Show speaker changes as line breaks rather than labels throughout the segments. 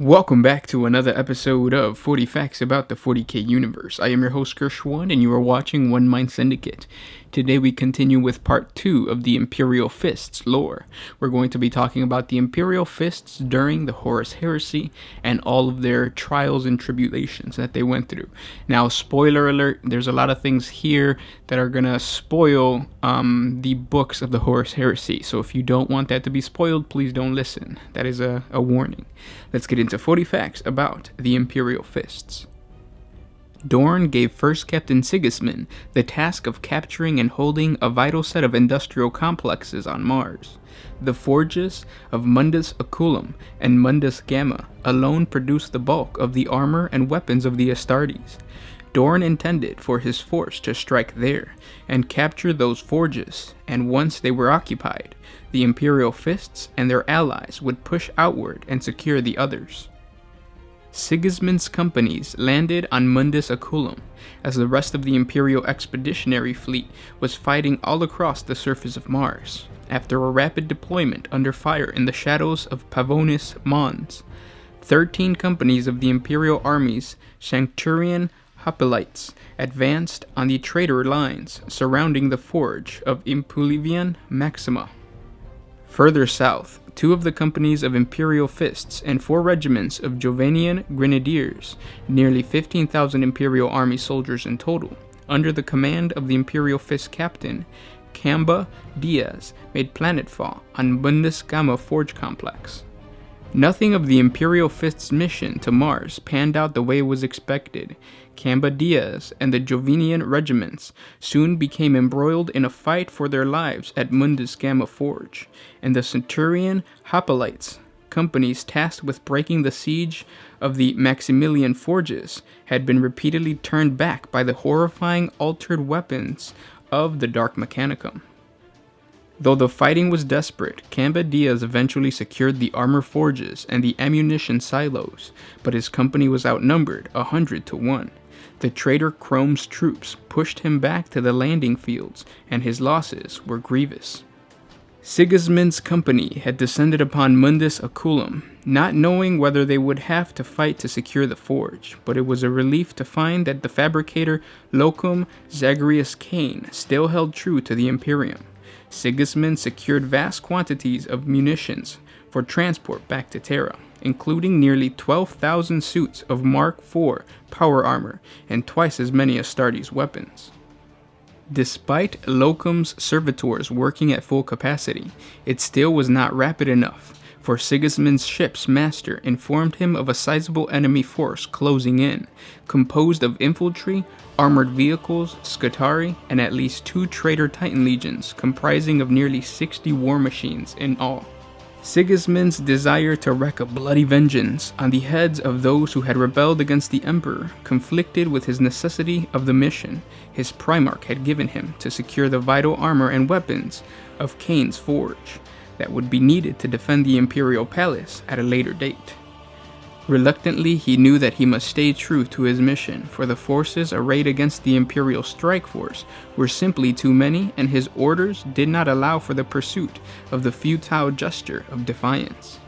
Welcome back to another episode of 40 Facts about the 40k universe. I am your host Gershwan and you are watching One Mind Syndicate. Today we continue with part 2 of the Imperial Fists lore. We're going to be talking about the Imperial Fists during the Horus Heresy and all of their trials and tribulations that they went through. Now, spoiler alert, there's a lot of things here that are going to spoil the books of the Horus Heresy. So if you don't want that to be spoiled, please don't listen. That is a warning. Let's get into 40 facts about the Imperial Fists. Dorn gave First Captain Sigismund the task of capturing and holding a vital set of industrial complexes on Mars. The forges of Mundus Oculum and Mundus Gamma alone produced the bulk of the armor and weapons of the Astartes. Dorn intended for his force to strike there and capture those forges, and once they were occupied, the Imperial Fists and their allies would push outward and secure the others. Sigismund's companies landed on Mundus Oculum, as the rest of the Imperial Expeditionary Fleet was fighting all across the surface of Mars. After a rapid deployment under fire in the shadows of Pavonis Mons, 13 companies of the Imperial Army's Sancturian Hoplites advanced on the traitor lines surrounding the forge of Impulivian Maxima. Further south, 2 of the companies of Imperial Fists and 4 regiments of Jovanian Grenadiers, nearly 15,000 Imperial Army soldiers in total, under the command of the Imperial Fist captain, Camba Diaz, made planetfall on Mundus Gamma Forge Complex. Nothing of the Imperial Fist's mission to Mars panned out the way it was expected. Camba Diaz and the Jovanian regiments soon became embroiled in a fight for their lives at Mundus Gamma Forge, and the Centurion Hoplites, companies tasked with breaking the siege of the Maximilian Forges, had been repeatedly turned back by the horrifying altered weapons of the Dark Mechanicum. Though the fighting was desperate, Camba Diaz eventually secured the armor forges and the ammunition silos, but his company was outnumbered 100 to 1. The traitor Chrome's troops pushed him back to the landing fields, and his losses were grievous. Sigismund's company had descended upon Mundus Oculum, not knowing whether they would have to fight to secure the forge, but it was a relief to find that the fabricator Locum Zagreus Cain still held true to the Imperium. Sigismund secured vast quantities of munitions for transport back to Terra, including nearly 12,000 suits of Mark IV power armor and twice as many Astartes weapons. Despite Locum's servitors working at full capacity, it still was not rapid enough, for Sigismund's ship's master informed him of a sizable enemy force closing in, composed of infantry, armored vehicles, Scutari, and at least 2 traitor Titan legions, comprising of nearly 60 war machines in all. Sigismund's desire to wreak a bloody vengeance on the heads of those who had rebelled against the Emperor conflicted with his necessity of the mission his Primarch had given him to secure the vital armor and weapons of Cain's forge that would be needed to defend the Imperial Palace at a later date. Reluctantly, he knew that he must stay true to his mission, for the forces arrayed against the Imperial strike force were simply too many, and his orders did not allow for the pursuit of the futile gesture of defiance.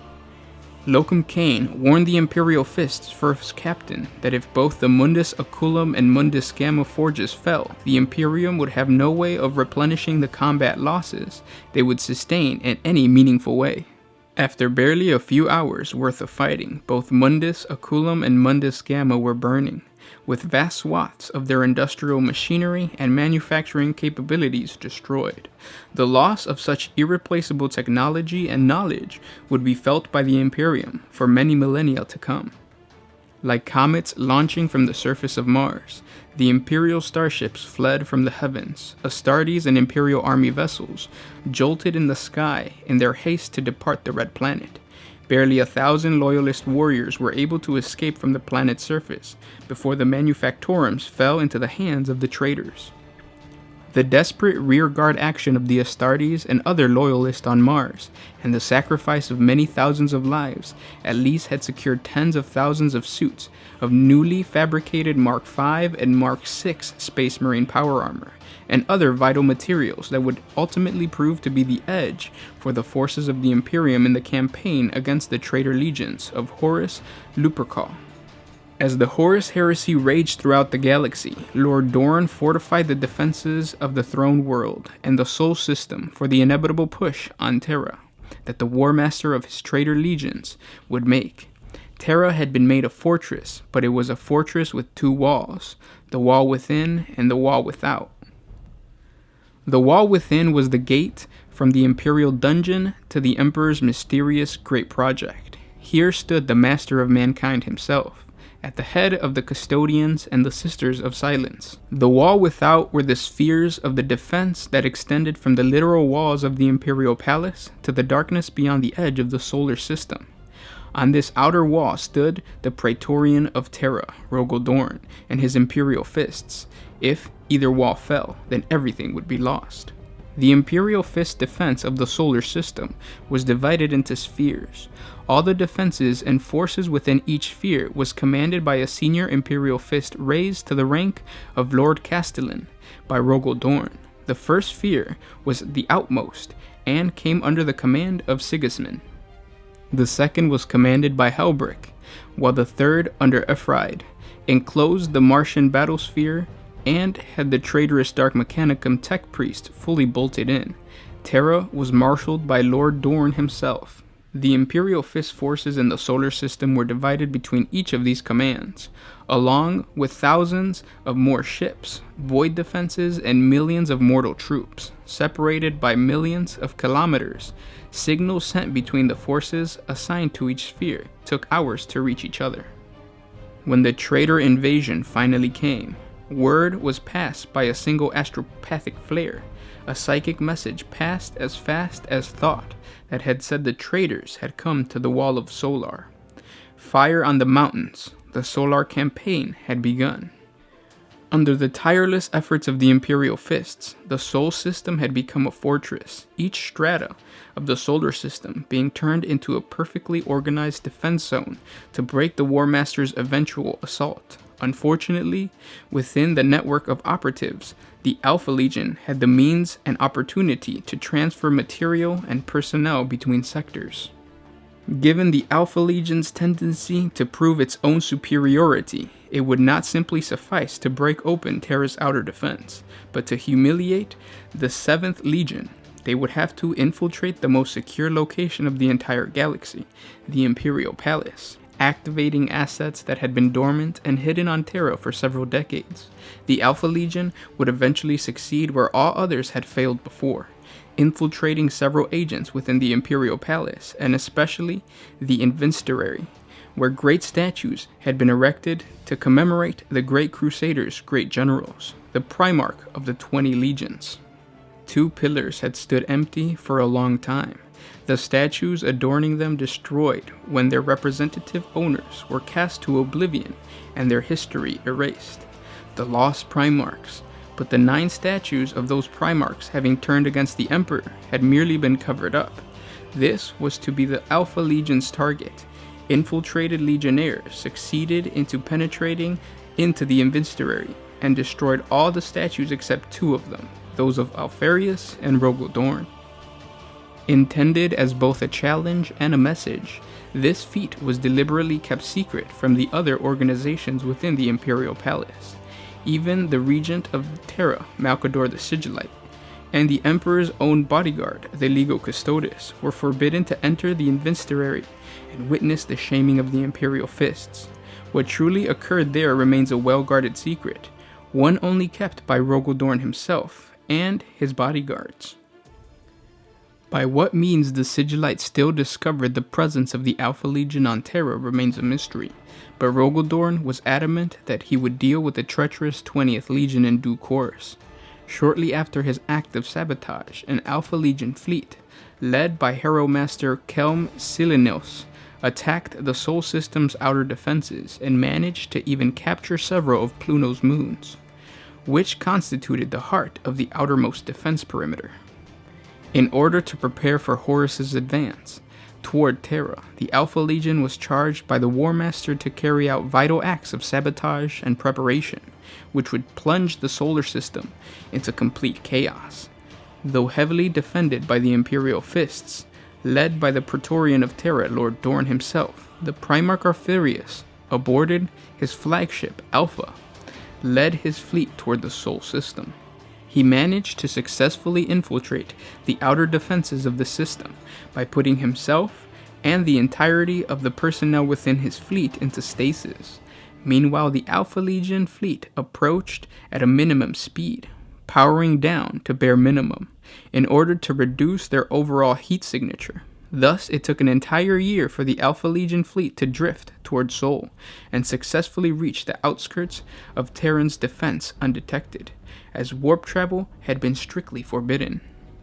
Locum Cain warned the Imperial Fist's first captain that if both the Mundus Oculum and Mundus Gamma forges fell, the Imperium would have no way of replenishing the combat losses they would sustain in any meaningful way. After barely a few hours worth of fighting, both Mundus Oculum and Mundus Gamma were burning, with vast swaths of their industrial machinery and manufacturing capabilities destroyed. The loss of such irreplaceable technology and knowledge would be felt by the Imperium for many millennia to come. Like comets launching from the surface of Mars, the Imperial starships fled from the heavens. Astartes and Imperial Army vessels jolted in the sky in their haste to depart the Red Planet. Barely 1,000 loyalist warriors were able to escape from the planet's surface before the Manufactorums fell into the hands of the traitors. The desperate rearguard action of the Astartes and other loyalists on Mars, and the sacrifice of many thousands of lives, at least had secured tens of thousands of suits of newly fabricated Mark V and Mark VI Space Marine power armor, and other vital materials that would ultimately prove to be the edge for the forces of the Imperium in the campaign against the traitor legions of Horus Lupercal. As the Horus heresy raged throughout the galaxy, Lord Dorn fortified the defenses of the Throne World and the Sol System for the inevitable push on Terra that the War Master of his traitor legions would make. Terra had been made a fortress, but it was a fortress with two walls, the wall within and the wall without. The wall within was the gate from the Imperial dungeon to the Emperor's mysterious great project. Here stood the Master of Mankind himself, at the head of the Custodians and the Sisters of Silence. The wall without were the spheres of the defense that extended from the literal walls of the Imperial Palace to the darkness beyond the edge of the solar system. On this outer wall stood the Praetorian of Terra, Rogal Dorn, and his Imperial fists. If either wall fell, then everything would be lost. The Imperial Fist defense of the solar system was divided into spheres. All the defenses and forces within each sphere was commanded by a senior Imperial Fist raised to the rank of Lord Castellan by Rogal Dorn. The first sphere was the outmost and came under the command of Sigismund. The second was commanded by Helbrick, while the third, under Ephraid, enclosed the Martian battlesphere and had the traitorous Dark Mechanicum tech priest fully bolted in. Terra was marshaled by Lord Dorn himself. The Imperial Fist forces in the solar system were divided between each of these commands, along with thousands of more ships, void defenses, and millions of mortal troops, separated by millions of kilometers. Signals sent between the forces assigned to each sphere took hours to reach each other. When the traitor invasion finally came, word was passed by a single astropathic flare, a psychic message passed as fast as thought that had said the traitors had come to the wall of Solar. Fire on the mountains, the Solar campaign had begun. Under the tireless efforts of the Imperial Fists, the Sol System had become a fortress, each strata of the solar system being turned into a perfectly organized defense zone to break the War Master's eventual assault. Unfortunately, within the network of operatives, the Alpha Legion had the means and opportunity to transfer material and personnel between sectors. Given the Alpha Legion's tendency to prove its own superiority, it would not simply suffice to break open Terra's outer defense, but to humiliate the 7th Legion. They would have to infiltrate the most secure location of the entire galaxy, the Imperial Palace, activating assets that had been dormant and hidden on Terra for several decades. The Alpha Legion would eventually succeed where all others had failed before, infiltrating several agents within the Imperial Palace, and especially the Invincitorary, where great statues had been erected to commemorate the Great Crusaders' great generals, the Primarch of the 20 Legions. 2 pillars had stood empty for a long time, the statues adorning them destroyed when their representative owners were cast to oblivion and their history erased. The lost Primarchs, but the 9 statues of those Primarchs having turned against the Emperor had merely been covered up. This was to be the Alpha Legion's target. Infiltrated legionnaires succeeded into penetrating into the Invincitorary and destroyed all the statues except 2 of them, those of Alfarius and Rogal Dorn. Intended as both a challenge and a message, this feat was deliberately kept secret from the other organizations within the Imperial Palace. Even the Regent of Terra, Malcador the Sigillite, and the Emperor's own bodyguard, the Legio Custodes, were forbidden to enter the Invincitorary and witness the shaming of the Imperial Fists. What truly occurred there remains a well-guarded secret, one only kept by Rogal Dorn himself and his bodyguards. By what means the Sigillites still discovered the presence of the Alpha Legion on Terra remains a mystery, but Rogal Dorn was adamant that he would deal with the treacherous 20th Legion in due course. Shortly after his act of sabotage, an Alpha Legion fleet, led by Hero Master Kelm Silinos, attacked the Sol System's outer defenses and managed to even capture several of Pluto's moons. which constituted the heart of the outermost defense perimeter. In order to prepare for Horus's advance toward Terra, the Alpha Legion was charged by the War Master to carry out vital acts of sabotage and preparation, which would plunge the solar system into complete chaos. Though heavily defended by the Imperial Fists, led by the Praetorian of Terra, Lord Dorn himself, the Primarch Arthurius aborted his flagship, Alpha, led his fleet toward the Sol system. He managed to successfully infiltrate the outer defenses of the system by putting himself and the entirety of the personnel within his fleet into stasis. Meanwhile, the Alpha Legion fleet approached at a minimum speed, powering down to bare minimum, in order to reduce their overall heat signature. Thus, it took an entire year for the Alpha Legion fleet to drift toward Sol and successfully reach the outskirts of Terran's defense undetected, as warp travel had been strictly forbidden.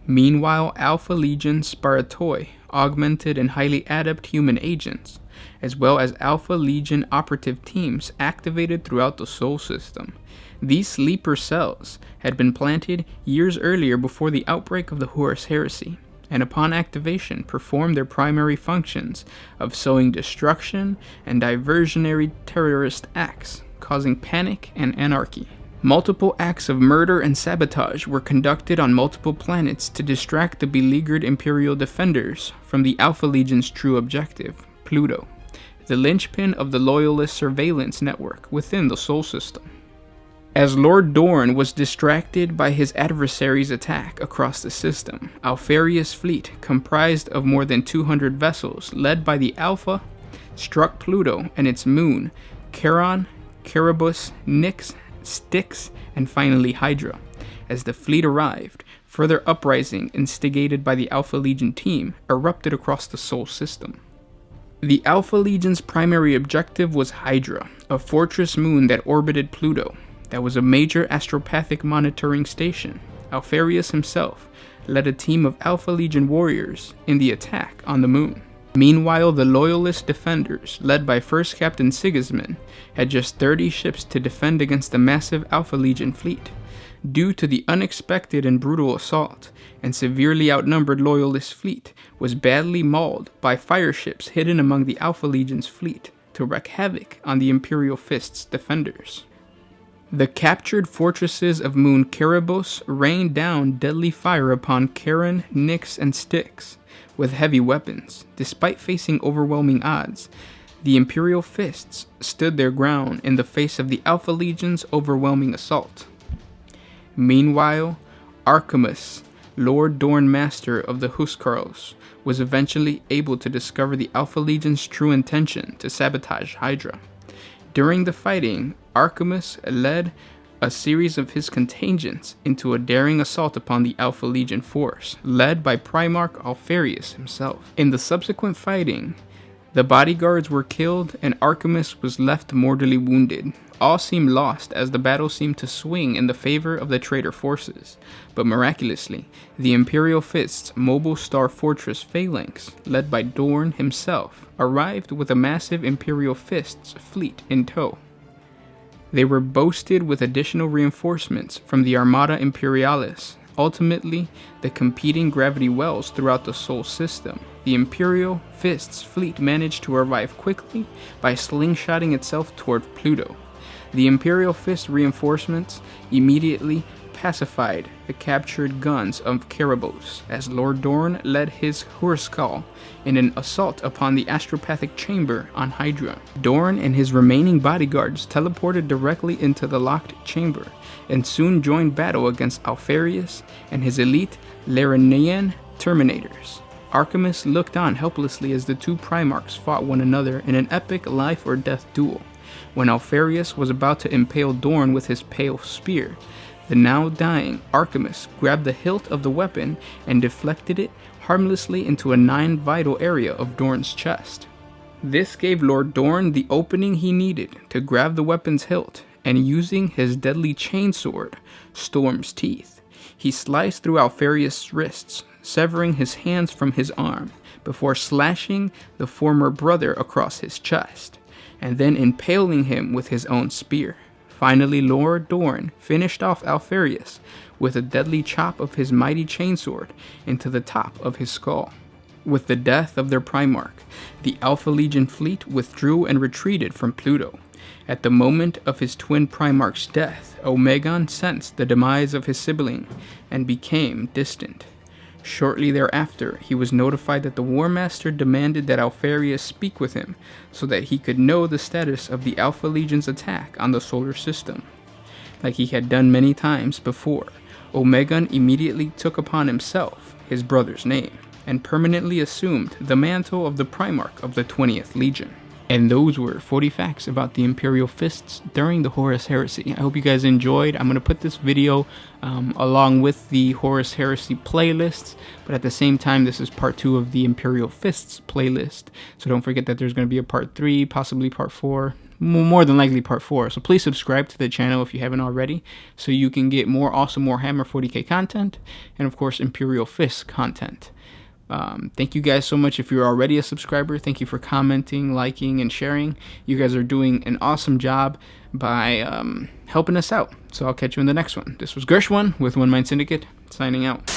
Meanwhile, Alpha Legion Sparatoi, augmented and highly adept human agents, as well as Alpha Legion operative teams activated throughout the Sol system. These sleeper cells had been planted years earlier before the outbreak of the Horus Heresy, and upon activation performed their primary functions of sowing destruction and diversionary terrorist acts, causing panic and anarchy. Multiple acts of murder and sabotage were conducted on multiple planets to distract the beleaguered Imperial defenders from the Alpha Legion's true objective, Pluto, the linchpin of the Loyalist surveillance network within the Sol system. As Lord Dorn was distracted by his adversary's attack across the system, Alfarius' fleet, comprised of more than 200 vessels led by the Alpha, struck Pluto and its moon, Charon, Erebus, Nyx, Styx, and finally Hydra. As the fleet arrived, further uprising instigated by the Alpha Legion team erupted across the Sol system. The Alpha Legion's primary objective was Hydra, a fortress moon that orbited Pluto. That was a major astropathic monitoring station. Alfarius himself led a team of Alpha Legion warriors in the attack on the moon. Meanwhile, the Loyalist defenders, led by First Captain Sigismund, had just 30 ships to defend against the massive Alpha Legion fleet. Due to the unexpected and brutal assault, and severely outnumbered Loyalist fleet was badly mauled by fireships hidden among the Alpha Legion's fleet to wreak havoc on the Imperial Fist's defenders. The captured fortresses of Moon Erebus rained down deadly fire upon Charon, Nyx, and Styx with heavy weapons. Despite facing overwhelming odds, the Imperial Fists stood their ground in the face of the Alpha Legion's overwhelming assault. Meanwhile, Archimus, Lord Dorn Master of the Huskarls, was eventually able to discover the Alpha Legion's true intention to sabotage Hydra. During the fighting, Archimus led a series of his contingents into a daring assault upon the Alpha Legion force, led by Primarch Alfarius himself. In the subsequent fighting, the bodyguards were killed and Archimus was left mortally wounded. All seemed lost as the battle seemed to swing in the favor of the traitor forces, but miraculously, the Imperial Fist's mobile star fortress phalanx, led by Dorn himself, arrived with a massive Imperial Fist's fleet in tow. They were boasted with additional reinforcements from the Armada Imperialis. Ultimately, the competing gravity wells throughout the Sol system, the Imperial Fist's fleet managed to arrive quickly by slingshotting itself toward Pluto. The Imperial Fist reinforcements immediately pacified the captured guns of Erebus as Lord Dorn led his Hurskal in an assault upon the astropathic chamber on Hydra. Dorn and his remaining bodyguards teleported directly into the locked chamber and soon joined battle against Alfarius and his elite Larinian Terminators. Archimus looked on helplessly as the two Primarchs fought one another in an epic life-or-death duel. When Alfarius was about to impale Dorn with his pale spear, the now dying Archimus grabbed the hilt of the weapon and deflected it harmlessly into a non-vital area of Dorn's chest. This gave Lord Dorn the opening he needed to grab the weapon's hilt, and using his deadly chainsword, Storm's Teeth, he sliced through Alfarius' wrists, severing his hands from his arm, before slashing the former brother across his chest, and then impaling him with his own spear. Finally, Lord Dorn finished off Alfarius with a deadly chop of his mighty chainsword into the top of his skull. With the death of their Primarch, the Alpha Legion fleet withdrew and retreated from Pluto. At the moment of his twin Primarch's death, Omegon sensed the demise of his sibling and became distant. Shortly thereafter, he was notified that the War Master demanded that Alfarius speak with him so that he could know the status of the Alpha Legion's attack on the solar system. Like he had done many times before, Omegon immediately took upon himself his brother's name and permanently assumed the mantle of the Primarch of the 20th Legion. And those were 40 facts about the Imperial Fists during the Horus Heresy. I hope you guys enjoyed. I'm going to put this video along with the Horus Heresy playlists, but at the same time, this is part 2 of the Imperial Fists playlist. So don't forget that there's going to be a part 3, possibly part 4, more than likely part 4. So please subscribe to the channel if you haven't already, so you can get more awesome Warhammer 40k content, and of course Imperial Fists content. Thank you guys so much if you're already a subscriber. Thank you for commenting, liking, and sharing. You guys are doing an awesome job by helping us out. So I'll catch you in the next one. This was Gershwin with One Mind Syndicate, signing out.